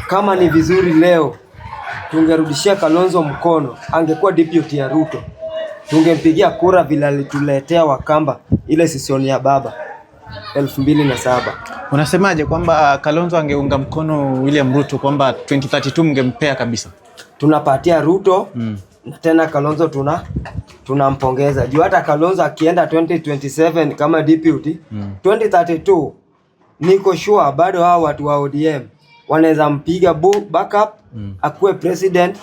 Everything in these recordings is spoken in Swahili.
kama ni vizuri leo tungerudishia Kalonzo mkono, angekuwa deputy ya Ruto. Tungempigia kura vile alituletea Wakamba ile session ya baba 2007. Unasemaje kwamba Kalonzo angeunga mkono William Ruto kwamba 2032 mngempea kabisa? Tunapatia Ruto na tena Kalonzo tunampongeza. Juu hata Kalonzo akienda 2027 kama deputy 2032 niko sure bado hao watu wa ODM wanaweza mpiga backup akuwe president.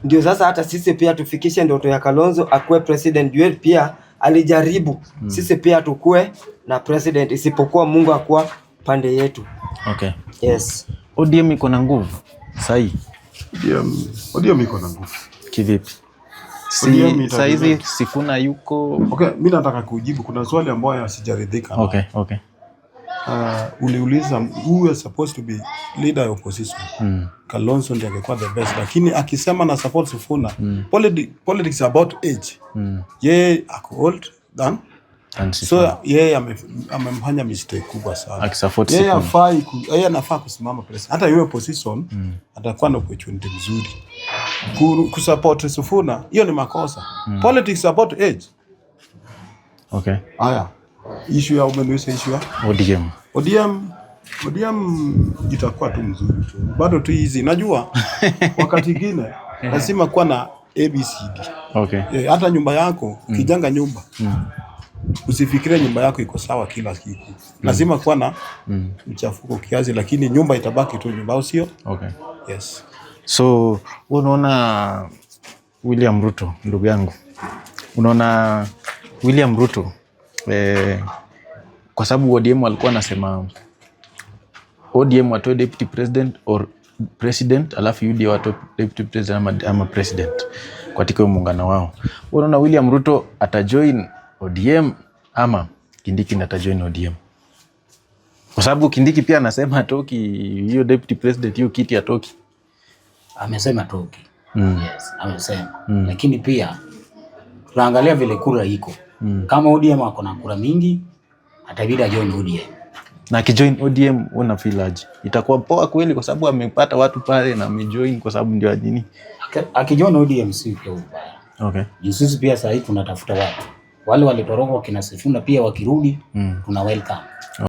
Ndio sasa hata sisi pia tufikishe ndoto ya Kalonzo akuwe president. Juu pia alijaribu sisi pia tukue na president, isipokuwa Mungu akuwa pande yetu. Okay. Yes. ODM iko na nguvu sahi. ODM iko na nguvu. Kivipi? Sasa hizi Sifuna yuko. Okay, mimi nataka kujibu kuna swali ambayo sijaridhika. Okay. Uliuliza who is supposed to be leader of opposition. Kalonzo ndiye angekuwa the best, lakini akisema na support Sifuna, politics about age. Yeye ako old than so yeye amemfanya mistake kubwa sana. Akisupport Sifuna. Yeye anafaa kusimama president. Hata yeye opposition atakuwa na opportunity nzuri. Kusupport Sifuna hiyo ni makosa. Politics about age. Okay. Haya. Issue ya umenuisa issue ya ODM itakuwa tu mzuri tu. Bado tu hizi najua wakati mwingine lazima kuwa na ABCD. Okay. Hata nyumba yako kijenga nyumba. Usifikirie nyumba yako iko sawa kila siku. Lazima kuwa na mchafuko kiasi, lakini nyumba itabaki tu nyumba, au sio? Okay. Yes. So unaona William Ruto, ndugu yangu. Unaona William Ruto kwa sababu ODM walikuwa nasema ODM watoe deputy president or president, alafu UDA watoe deputy president ama president katika muungano wao. Unaona William Ruto atajoin ODM ama Kindiki atajoin ODM? Kwa sababu Kindiki pia anasema atoki hiyo deputy president, hiyo kiti atoki. Amesema toki. Yes, amesema. Lakini pia tunaangalia vile kura iko. Kama ODM wako na kura mingi, atabidi join ODM. Na akijoin ODM una feel aje? Itakuwa poa kweli kwa sababu amepata watu pale na amejoin kwa sababu ndio nini? Akijoin ODM si kwa ubaya. Okay. Sisi pia sasa hivi tunatafuta watu. Wale walitoroka kina Sifuna pia wakirudi tuna welcome.